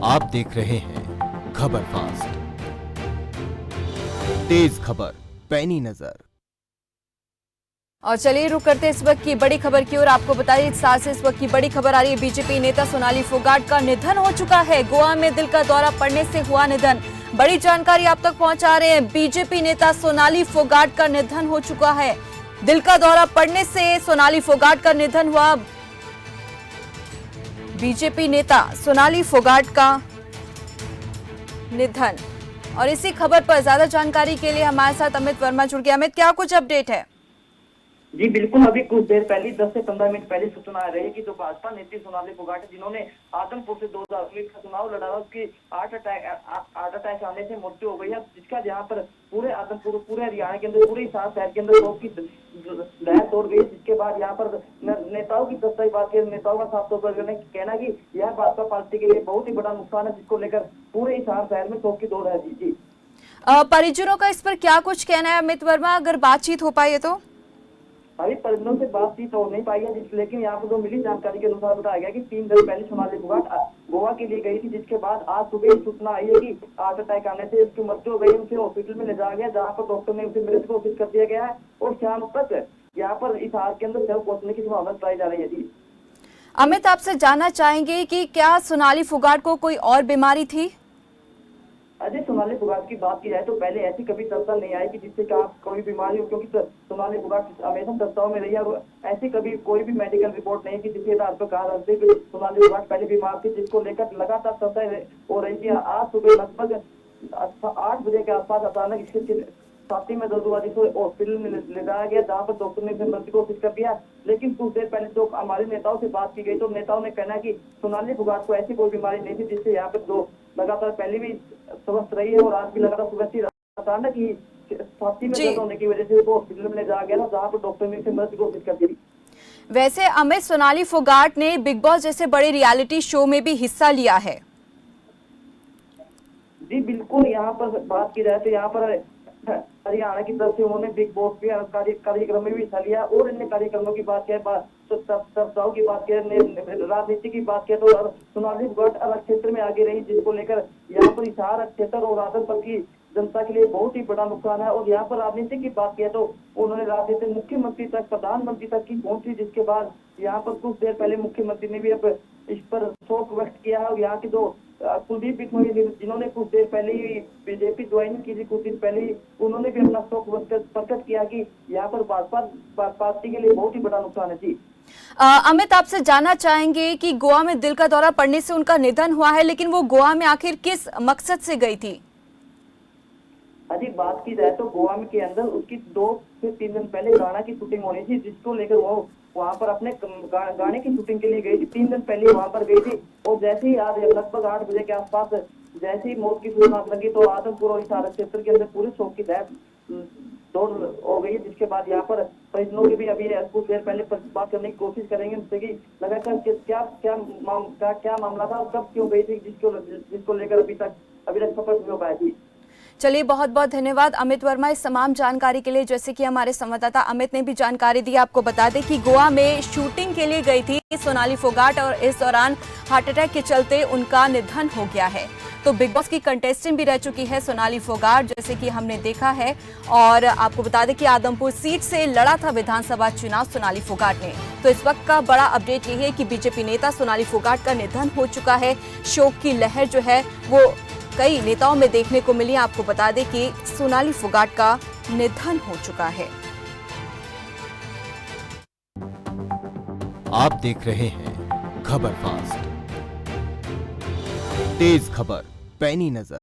आप देख रहे हैं खबर फास्ट, तेज खबर पैनी नजर। और चलिए रुक करते इस वक्त की बड़ी खबर की ओर। आपको बताइए इस साल से इस वक्त की बड़ी खबर आ रही है। बीजेपी नेता सोनाली फोगाट का निधन हो चुका है। गोवा में दिल का दौरा पड़ने से हुआ निधन। बड़ी जानकारी आप तक पहुंचा रहे हैं। बीजेपी नेता सोनाली फोगाट का निधन हो चुका है। दिल का दौरा पड़ने से सोनाली फोगाट का निधन हुआ। बीजेपी नेता सोनाली फोगाट का निधन। और इसी खबर पर ज्यादा जानकारी के लिए हमारे साथ अमित वर्मा जुड़ गए। अमित, क्या कुछ अपडेट है? जी बिल्कुल, अभी कुछ देर पहले 10 से 15 मिनट पहले सूचना आ रही है कि जो भाजपा नेत्री सोनाली फोगाट जिन्होंने आदमपुर से 2019 का चुनाव लड़ा, उसकी हार्ट अटैक आने से मृत्यु हो गई है, जिसका जहां पर पूरे आदमपुर, पूरे हरियाणा के अंदर, पूरे हिसार शहर के अंदर शोक की लहर दौड़ गई। जिसके बाद यहाँ पर नेताओं की बात की, नेताओं का साफ तौर पर कहना कि यह भाजपा पार्टी के लिए बहुत ही बड़ा नुकसान है, जिसको लेकर पूरे हिसार शहर में शोक की दौड़ है। जी परिजनों का इस पर क्या कुछ कहना है अमित वर्मा, अगर बातचीत हो पाई तो? अभी परिजनों से बातचीत हो नहीं पाई है, लेकिन यहाँ पर जो मिली जानकारी के अनुसार बताया गया कि 3 दिन पहले सोनाली फोगाट गोवा के लिए गई थी, जिसके बाद आज सुबह सूचना आई है कि हार्ट अटैक आने से उसकी मृत्यु हो गई। उसे हॉस्पिटल में ले जाया गया, जहाँ पर डॉक्टर ने उसे मृत घोषित कर दिया गया है और शाम तक यहाँ पर इस हार के अंदर शव पहुंचने की संभावना बताई जा रही है। जी अमित, आपसे जानना चाहेंगे कि क्या सोनाली फोगाट को कोई और बीमारी थी? अजय, सोनाली फोगाट की बात की जाए तो पहले ऐसी कभी चर्चा नहीं आई कि जिससे कि आप कोई बीमारी हो, क्योंकि सोनाली फोगाट हमेशा चर्चाओं में रही है और ऐसी कभी कोई भी मेडिकल रिपोर्ट नहीं कि जिसके आधार पर कहा जा सके कि सोनाली फोगाट पहले बीमार थी, जिसको लेकर लगातार चर्चा हो रही थी। आज सुबह लगभग 8 बजे के आसपास अचानक इसके छाती में दर्द हुआ, जिसको हॉस्पिटल में ले जाया गया, जहाँ पर डॉक्टर ने मृत्यु घोषित कर दिया। लेकिन कुछ देर पहले जो हमारे नेताओं से बात की गई तो नेताओं ने कहना कि सोनाली फोगाट को ऐसी कोई बीमारी नहीं थी, जिससे यहाँ पर जो लगातार पहले भी स्वस्थ रही है और आज भी लगातार स्वस्थ ही। अचानक ही छाती में दर्द होने की वजह से वो हॉस्पिटल में ले जाया गया, जहाँ पर डॉक्टर ने इसे मृत्यु घोषित कर दी। वैसे अमित, सोनाली फोगाट ने बिग बॉस जैसे बड़े रियलिटी शो में भी हिस्सा लिया है। जी बिल्कुल, यहाँ पर बात की जाए तो यहाँ पर हरियाणा की तरफ से उन्होंने बिग बॉस के कार्यक्रम में भी हिस्सा लिया और अन्य कार्यक्रमों की बात किया, चर्चाओं की बात किया, राजनीति की बात किया तो सोनाली फोगाट अलग क्षेत्र में आगे रही, जिसको लेकर यहाँ पर हिसार क्षेत्र और आदमपुर की जनता के लिए बहुत ही बड़ा नुकसान है। और यहाँ पर राजनीति की बात किया तो उन्होंने राजनीति मुख्यमंत्री तक, प्रधानमंत्री तक की पहुंची, जिसके बाद यहाँ पर कुछ देर पहले मुख्यमंत्री ने भी अब इस पर शोक व्यक्त किया है। और यहाँ की जो कुलदीप बिश्नोई जिन्होंने कुछ देर पहले ही बीजेपी ज्वाइन की थी, कुछ दिन पहले ही उन्होंने भी अपना शोक प्रकट किया कि यहाँ पर भाजपा पार्टी के लिए बहुत ही बड़ा नुकसान है। जी अमित, आपसे जानना चाहेंगे कि गोवा में दिल का दौरा पड़ने से उनका निधन हुआ है, लेकिन वो गोवा में आखिर किस मकसद से गई थी? अभी बात की जाए तो गोवा में के अंदर उसकी 2 से 3 दिन पहले गाना की शूटिंग होनी थी, जिसको लेकर वो वहाँ पर अपने गाने की शूटिंग के लिए गई थी। 3 दिन पहले वहाँ पर गई थी और जैसे ही आज लगभग 8 बजे के आसपास जैसे ही मौत की सूचना लगी तो आदमपुर और हिसार क्षेत्र के अंदर पूरे शोक की दौड़ हो गई, जिसके बाद यहाँ पर परिजनों की भी अभी कुछ देर पहले बात करने की कोशिश करेंगे उनसे कि लगातार क्या मामला था और कब क्यों गई थी, जिसको लेकर अभी तक स्पष्ट नहीं हो पाया थी। चलिए, बहुत बहुत धन्यवाद अमित वर्मा इस तमाम जानकारी के लिए। जैसे कि हमारे संवाददाता अमित ने भी जानकारी दी, आपको बता दें कि गोवा में शूटिंग के लिए गई थी सोनाली फोगाट और इस दौरान हार्ट अटैक के चलते उनका निधन हो गया है। तो बिग बॉस की कंटेस्टेंट भी रह चुकी है सोनाली फोगाट, जैसे कि हमने देखा है। और आपको बता दें कि आदमपुर सीट से लड़ा था विधानसभा चुनाव सोनाली फोगाट ने। तो इस वक्त का बड़ा अपडेट ये है कि बीजेपी नेता सोनाली फोगाट का निधन हो चुका है। शोक की लहर जो है वो कई नेताओं में देखने को मिली। आपको बता दें कि सोनाली फोगाट का निधन हो चुका है। आप देख रहे हैं खबर फास्ट, तेज खबर पैनी नजर।